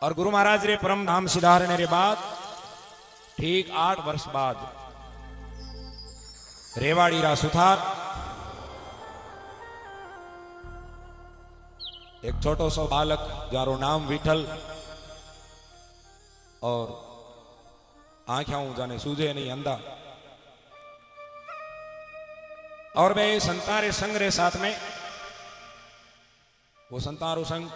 और गुरु महाराज रे परम धाम सिधारने रे बाद ठीक 8 वर्ष बाद रेवाड़ी रा सुथार एक छोटो सो बालक जारो नाम विठल और आंखें जाने सूझे नहीं अंधा और वे संतारे संग रे साथ में वो संतारो संग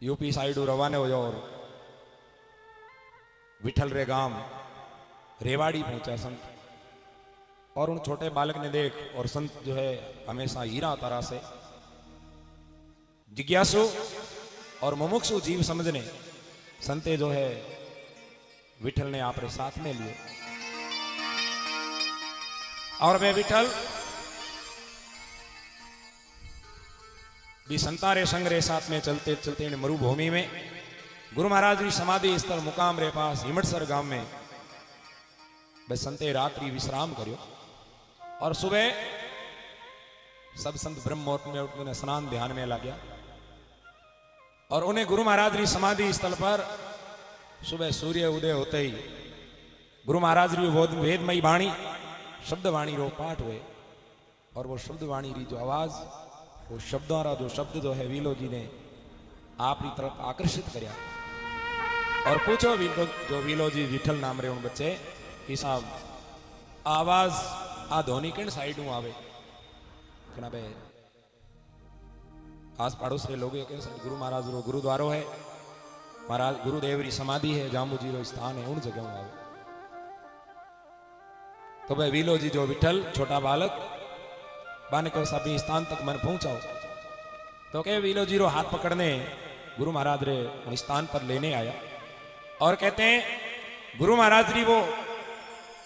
यूपी साइड रवाने हो और विठल रे गांव रेवाड़ी पहुंचा संत और उन छोटे बालक ने देख और संत जो है हमेशा हीरा तरह से जिज्ञासु और मुमुक्षु जीव समझने संते जो है विठल ने आप रे साथ में लिए और वे विठल भी संतारे संग रे साथ में चलते चलते मरुभूमि में गुरु महाराज की समाधि स्थल मुकाम रे पास हिमटसर गांव में बस संते रात्रि विश्राम करियो और सुबह सब संत ब्रह्म मुहूर्त में उठने स्नान ध्यान में लग गया और उन्हें गुरु महाराज की समाधि स्थल पर सुबह सूर्य उदय होते ही गुरु महाराज की वेदमयी वाणी शब्द वाणी रो पाठ हुए और वो शब्द वाणी री जो आवाज वो शब्दों रा जो शब्द जो है वीलो जी ने आपकी तरफ आकर्षित करया और पूछो जो वीलो जी विठल नाम रे उन बच्चे कि साहब आवाज आ ध्वनि किन साइड में आवे कहना बे आस पड़ोस के लोग गुरु महाराज रो गुरुद्वारो है महाराज गुरुदेव री समाधि है जामू जी रो स्थान है उन जगह में आवे तो भाई वीलो जी जो विठल छोटा बालक बाने को सभी स्थान तक मन पहुंचाओ तो कहे वीलो जी रो हाथ पकड़ने गुरु महाराज रे उन स्थान पर लेने आया और कहते हैं गुरु महाराज री वो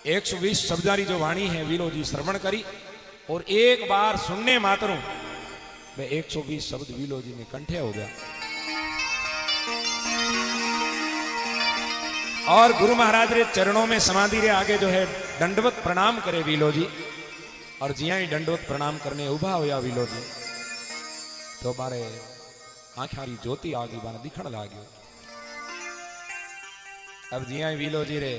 120 शब्दारी जो वाणी है वीलो जी श्रवण करी और एक बार सुनने मात्र वे 120 शब्द वीलो जी में कंठे हो गया और गुरु महाराज रे चरणों में समाधि रे आगे जो है दंडवत प्रणाम करे वीलो जी और जिया ही दंडवत प्रणाम करने उभा होया वीलो जी तो बारे आंखारी ज्योति आ गई बाने दिखण लाग्यो अब जिया ही वीलो जी रे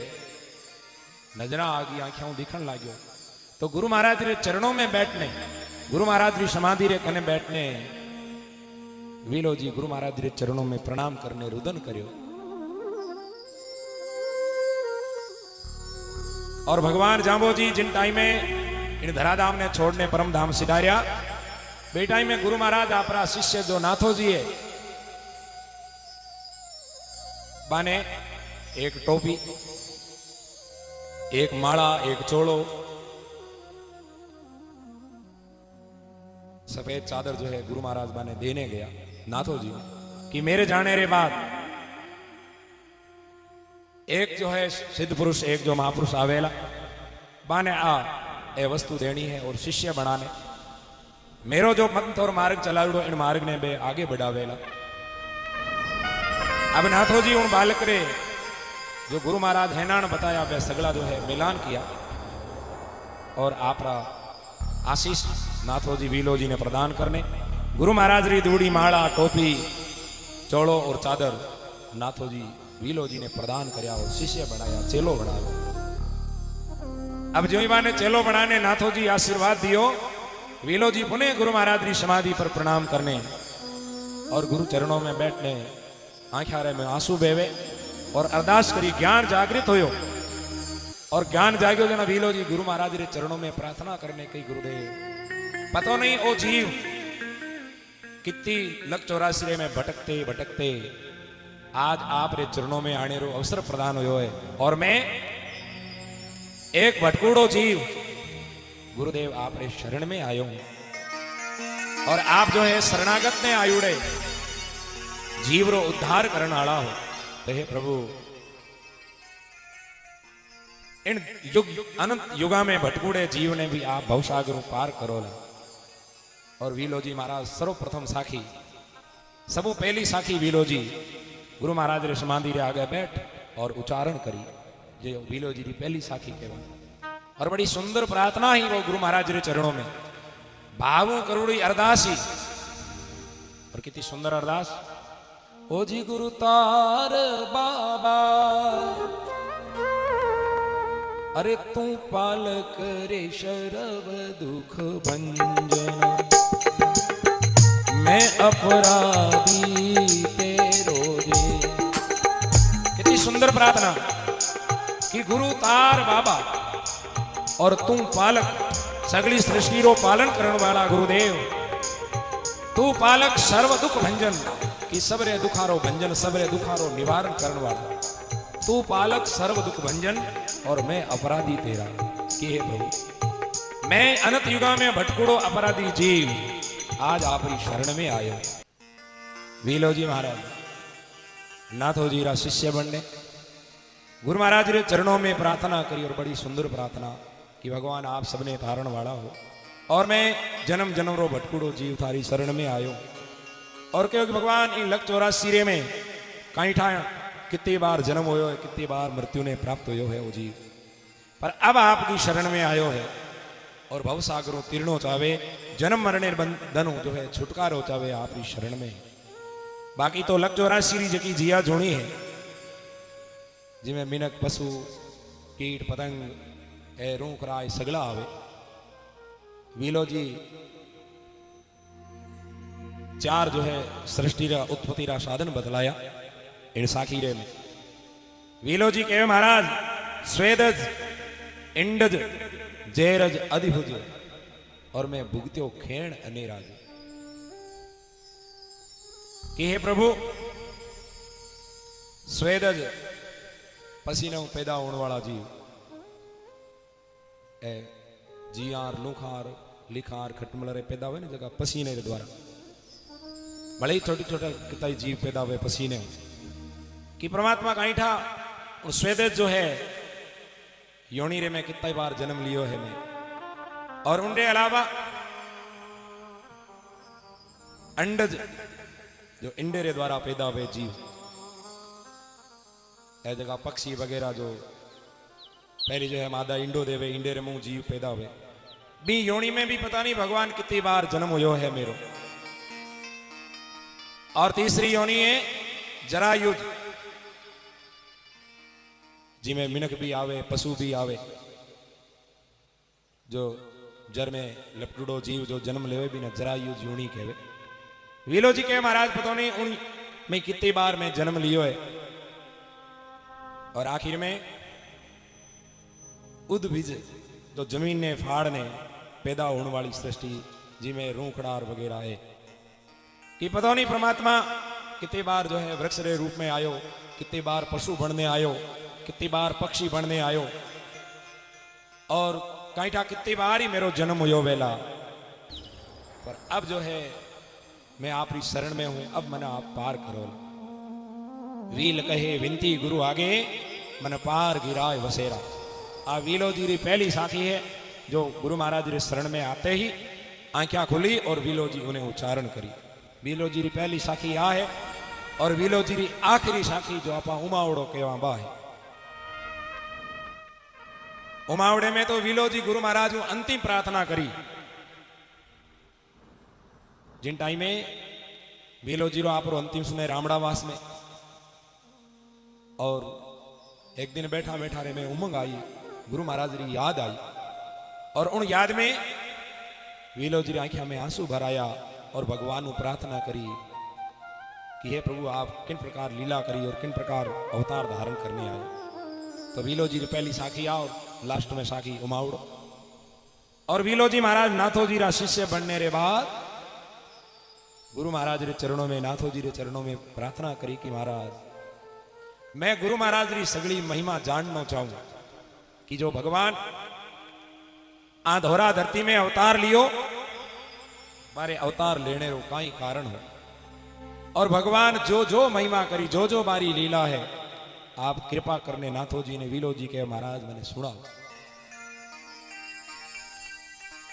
नजरा आ गई आंखों दिखण लाग्यो तो गुरु महाराज रे चरणों में बैठने गुरु महाराज री समाधि रे कने बैठने वीलो जी गुरु महाराज रे चरणों में प्रणाम करने रुदन करियो और भगवान जांबो जी जिन टाइम में इन धराधाम ने छोड़ने परम धाम सिधारिया बे टाइम में गुरु महाराज आपरा शिष्य जो नाथो जी है बाने एक टोपी एक माला एक चोलो सफेद चादर जो है गुरु महाराज बाने देने गया नाथो जी कि मेरे जाने रे बाद एक जो है सिद्ध पुरुष एक जो महापुरुष आवेला बाने ए वस्तु देनी है और शिष्य बनाने मेरो जो पंथ और मार्ग चलावड़ो इन मार्ग ने बे आगे बढ़ावेला अब नाथो जी उन बालक रे जो गुरु महाराज हैनान बताया वे सगला जो है मिलान किया और आपरा आशीष नाथो जी वीलो जी ने प्रदान करने गुरु महाराज री दूड़ी माला टोपी चोड़ो और चादर नाथो जी वीलो जी ने प्रदान करया और शिष्य बनाया चेलो बनाया अब जो ने चेलो बनाने नाथो जी आशीर्वाद दियो वीलो जी पुणे गुरु महाराज की समाधि पर प्रणाम करने और गुरु चरणों में बैठने आंखारे में आंसू बेवे और अरदास करी ज्ञान जागृत होयो और ज्ञान जाग्यो जना वीलो जी गुरु महाराज रे चरणों में प्रार्थना करने कई गुरुदेव पतो नहीं ओ जीव कितनी लख 84 में भटकते भटकते आज आप रे चरणों में आने रो अवसर प्रदान हुयो है और मैं एक भटकूड़ो जीव गुरुदेव आप रे शरण में आयो हूं और आप जो है शरणागत ने आयुड़े जीव रो उद्धार करने वाला हो तो हे प्रभु इन युग अनंत युगा में भटकूड़े जीव ने भी आप भवसागर पार करो ला और वीलो जी महाराज सर्वप्रथम साखी सबू पहली साखी वीलो जी गुरु महाराज रे समाधि रे आगे बैठ और उच्चारण करी जो वीलो जी की पहली साखी कहवा और बड़ी सुंदर प्रार्थना ही वो गुरु महाराज रे चरणों में भावों करोड़ी अरदासी और कितनी सुंदर अरदास। ओ जी गुरु तार बाबा, अरे तू पालक रे शरव दुख भंजन, मैं अपराधी तेरो रे। कितनी सुंदर प्रार्थना कि गुरु तार बाबा और तू पालक, सगली सृष्टि रो पालन करने वाला गुरुदेव, तू पालक सर्व दुख भंजन, कि सबरे दुखारो भंजन, सबरे दुखारो निवारण करने वाला, तू पालक सर्व दुख भंजन और मैं अपराधी तेरा। कि हे प्रभु, मैं अनंत युगा में भटकुड़ो अपराधी जीव आज आपरी शरण में आयो। वीलोजी महाराज नाथोजी रा शिष्य बनने गुरु महाराज रे चरणों में प्रार्थना करी, और बड़ी सुंदर प्रार्थना कि भगवान आप सबने तारण वाला हो, और मैं जन्म जन्म रो भटकुड़ो जीव थारी शरण में आयो। और क्योंकि भगवान इन लख 84 में कहीं ठा कितनी बार जन्म होयो है, कितनी बार मृत्यु ने प्राप्त होयो है वो जीव, पर अब आपकी शरण में आयो है और भवसागरों तीर्णो चावे, जन्म मरणे बंधनो जो है छुटकारो चावे आपकी शरण में। बाकी तो लख 84 जकी जिया जोनी है, जिमें मिनक पशु कीट पतंग ए रूख राय सगला आवे। वीलो जी चार जो है सृष्टि रा उत्पत्ति रा साधन बतलाया इन साखी रे में। वीलो जी कहे महाराज स्वेदज इंडज जेरज अधिभुज, और मैं भुगत्यो खेण अनेराज। कि हे प्रभु, स्वेदज पसीने पैदा होने वाला जीव, ए जियार लूखार लिखार खटमलरे पैदा हुए ना जगह पसीने के द्वारा, भले ही छोटे छोटे कितना जीव पैदा हुए पसीने, कि परमात्मा का ईठा स्वेदज जो है योनि रे में कितना बार जन्म लियो है मैं, और उनके अलावा अंडज जो इंडे रे द्वारा पैदा हुए जीव, ऐ जगह पक्षी वगैरह जो पहली जो है मादा इंडो देवे, इंडे रे मुंह जीव पैदा हुए बी योनि में भी पता नहीं भगवान कितनी बार जन्म हुयो है मेरो। और तीसरी योनि है जरायुज, जिमें मिनक भी आवे पशु भी आवे, जो जर में लपटुडो जीव जो जन्म लेवे भी ना जरायुज योनि कहवे। वीलो जी के महाराज पता नहीं उन में कितनी बार मैं जन्म लियो है, और आखिर में उद्भिज जो जमीन ने फाड़ ने पैदा होने वाली सृष्टि, जिमें रूखड़ार वगैरह है, कि पता नहीं परमात्मा कितनी बार जो है वृक्ष रे रूप में आयो, कितनी बार पशु बनने आयो, कितनी बार पक्षी बनने आयो, और कहीं कितनी बार ही मेरो जन्म हुयो वेला, पर अब जो है मैं आपकी शरण में हूं, अब मना आप पार करो। वील कहे विनती गुरु आगे, मन पार गिराए वसेरा। आ वीलो जी री पहली साथी है जो गुरु महाराज रे शरण में आते ही आंखें खुली और वीलो जी उन्हें उच्चारण करी। वीलो जी री पहली साखी आ है, और वीलो जी री आखिरी साखी जो आपा उमावड़ो कहवा बा है। उमावड़े में तो वीलो जी गुरु महाराज को अंतिम प्रार्थना करी, जिन टाइम में वीलो जी रो आप अंतिम समय रामड़ावास में, और एक दिन बैठा बैठा रे में उमंग आई, गुरु महाराज री याद आई, और उन याद में वीलो जी आंखिया में आंसू भराया और भगवान को प्रार्थना करी कि हे प्रभु आप किन प्रकार लीला करी और किन प्रकार अवतार धारण करने आए। तो वीलो जी पहली साखी आओ, लास्ट में साखी उमावड़ो। और वीलो जी महाराज नाथो जी रा शिष्य बनने रे बाद गुरु महाराज रे चरणों में, नाथो जी रे चरणों में प्रार्थना करी कि महाराज मैं गुरु महाराज री सगली महिमा जानना चाहूं, कि जो भगवान आ धोरा धरती में अवतार लियो, मारे अवतार लेने रो काई कारण हो, और भगवान जो जो महिमा करी, जो जो बारी लीला है, आप कृपा करने नाथो जी ने वीलो जी के महाराज मैंने सुना।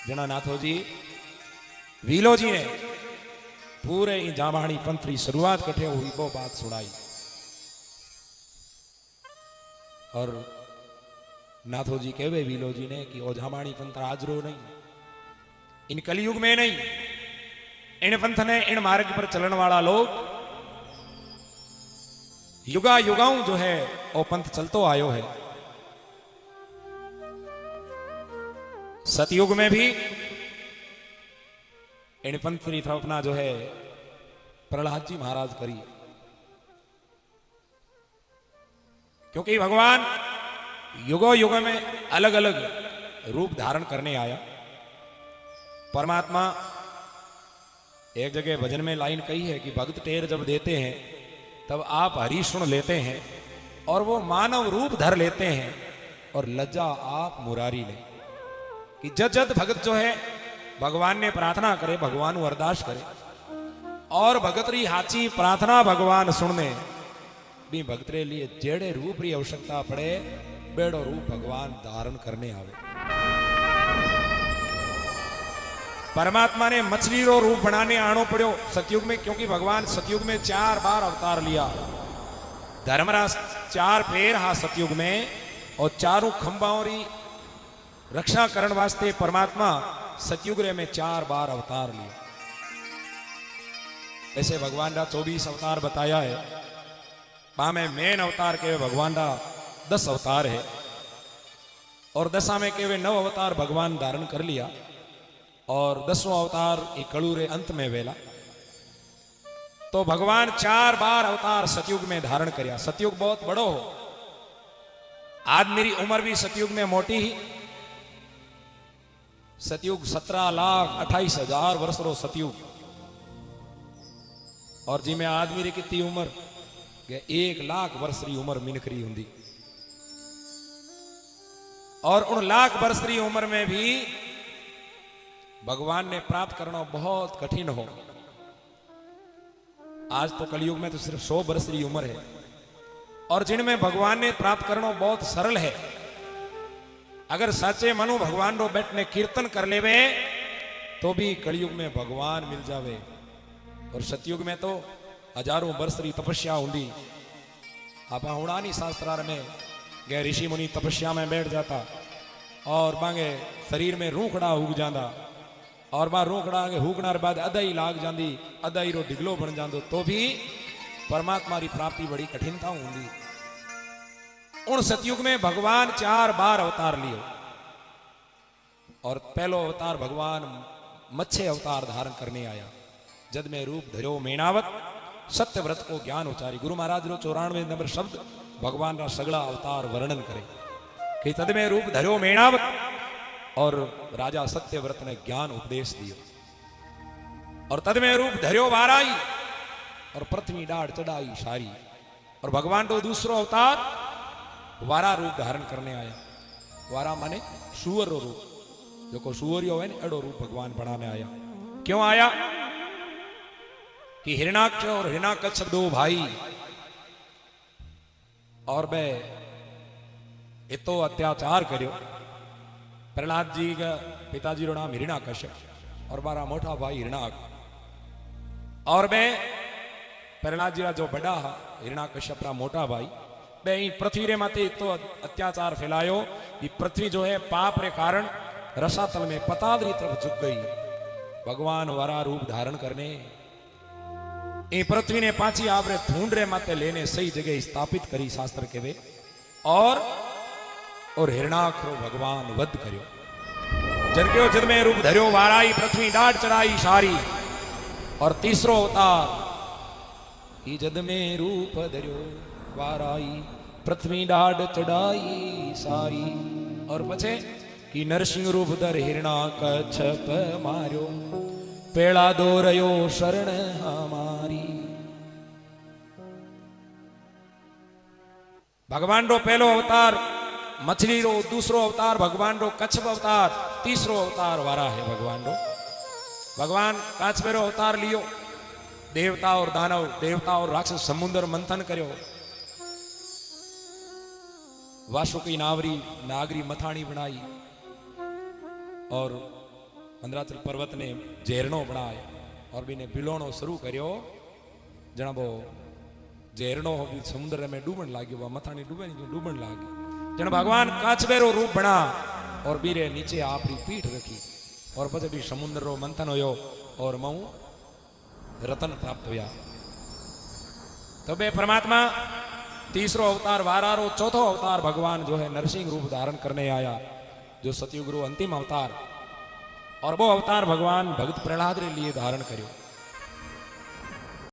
जना नाथो जी वीलो जी ने पूरे जामाणी पंथ की शुरुआत कठे हुई वो बात सुनाई, और नाथो जी कहवे वीलो जी ने कि ओ जामाणी पंथ आजरो नहीं, इन कलयुग में नहीं, इन पंथ ने इन मार्ग पर चलने वाला लोग युगा युगाओं जो है वो पंथ चलतो आयो है। सतयुग में भी इन पंथ की स्थापना जो है प्रहलाद जी महाराज करी, क्योंकि भगवान युगो युग में अलग अलग रूप धारण करने आया। परमात्मा एक जगह भजन में लाइन कही है कि भक्त टेर जब देते हैं तब आप हरि सुन लेते हैं और वो मानव रूप धर लेते हैं और लज्जा आप मुरारी ले। कि जद जद भगत जो है भगवान ने प्रार्थना करे, भगवान अरदास करे और भगत री हाची प्रार्थना भगवान सुनने भी भगत रे लिए जेड़े रूप री आवश्यकता पड़े बेड़ो रूप भगवान धारण करने आवे। परमात्मा ने मछली रो रूप बनाने आनो पड़ो सतयुग में, क्योंकि भगवान सतयुग में 4 बार अवतार लिया। धर्मराज 4 पैर हा सतयुग में और चारों खंबाओं री रक्षा करने वास्ते परमात्मा सतयुग रे में 4 बार अवतार लिया। ऐसे भगवान रा 24 अवतार बताया है। में मेन अवतार के भगवान रा 10 अवतार है और 10 में के 9 अवतार भगवान धारण कर लिया और 10वां अवतार एक कड़ूरे अंत में वेला। तो भगवान 4 बार अवतार सतयुग में धारण करया। सतयुग बहुत बड़ो हो। आज मेरी उम्र भी सतयुग में मोटी ही। सतयुग 17,28,000 वर्ष रो सतयुग और जी में आदमी री कितनी उम्र 1,00,000 वर्ष री उम्र मिनखरी हुंदी और उन 1,00,000 वर्ष री उम्र में भी भगवान ने प्राप्त करना बहुत कठिन हो। आज तो कलयुग में तो सिर्फ 100 वर्ष की उम्र है और जिनमें भगवान ने प्राप्त करना बहुत सरल है। अगर सच्चे मनु भगवान रो बैठने कीर्तन कर लेवे तो भी कलयुग में भगवान मिल जावे। और सतयुग में तो हजारों वर्ष की तपस्या होंगी। आप हुणानी शास्त्रार में गए ऋषि मुनि तपस्या में बैठ जाता और बांगे शरीर में रूखड़ा उग जाता और बार रोकड़ा के हुकना बाद अदाई लाग जाती, अदाई रो ढिगलो बन जातो तो भी परमात्मा की प्राप्ति बड़ी कठिनता होंगी। उन सतयुग में भगवान 4 बार अवतार लियो और पहलो अवतार भगवान मच्छे अवतार धारण करने आया। जद में रूप धरो मेनावत सत्य व्रत को ज्ञान उचारी। गुरु महाराज रो 94 नंबर शब्द भगवान का सगला अवतार वर्णन करे कि तद में रूप धरो मेनावत और राजा सत्यव्रत ने ज्ञान उपदेश दियो और तद में रूप धर्यो वाराई और पृथ्वी डाढ़ चढ़ाई सारी। और भगवान तो दूसरो अवतार वारा रूप धारण करने आया। वारा माने सुअर रो रूप, जो को सुअरियो है एडो रूप भगवान बनाने आया। क्यों आया कि हिरणाक्ष और हिरणाकच्छ 2 भाई और बे इतो अत्याचार करियो। प्रहलाद जी का पिताजी रो नाम हिरणाकश्यप और बारा मोटा भाई हिरणाक और बे प्रहलाद जी का जो बड़ा हिरणाकश्यप रा मोटा भाई बे पृथ्वी रे माते तो अत्याचार फैलायो कि पृथ्वी जो है पाप रे कारण रसातल में पताल री तरफ झुक गई। भगवान वरा रूप धारण करने ए पृथ्वी ने पाची आपरे ढूंढ रे माते लेने सही जगह स्थापित करी शास्त्र के वे और हिरणाक्ष भगवान वध करियो। जनक्यो जद में रूप धर्यो वाराई पृथ्वी डाढ़ चढ़ाई सारी। और तीसरो अवतार ई जद में रूप धर्यो वाराई पृथ्वी डाढ़ चढ़ाई सारी। और पछे कि नरसिंह रूप धर हिरणाकच्छप मार्यो पेड़ा दो रयो शरण हमारी। भगवान रो पहलो अवतार मछली रो, दूसरो अवतार भगवान रो कच्छप अवतार, तीसरो अवतार वारा है भगवान रो। भगवान काछवेरो अवतार लियो। देवता और दानव, देवता और राक्षस समुद्र मंथन करो। वासुकी नागरी मथाणी बनाई और मंदराचल पर्वत ने झेरनो बनाया और भी ने पिलोणो शुरू करो। जनाबो झेरनो समुद्र में डूबन लागो, मथाणी डूबन लागी। जन भगवान काछवेरो रूप बना और बीरे नीचे आपरी पीठ रखी और पछे भी समुद्र रो मंथन होयो और मऊ रतन प्राप्त हुआ। तो बे परमात्मा तीसरो अवतार वारारो, चौथो अवतार भगवान जो है नरसिंह रूप धारण करने आया, जो सतयुग गुरु अंतिम अवतार, और वो अवतार भगवान भगत प्रहलाद रे लिए धारण करियो।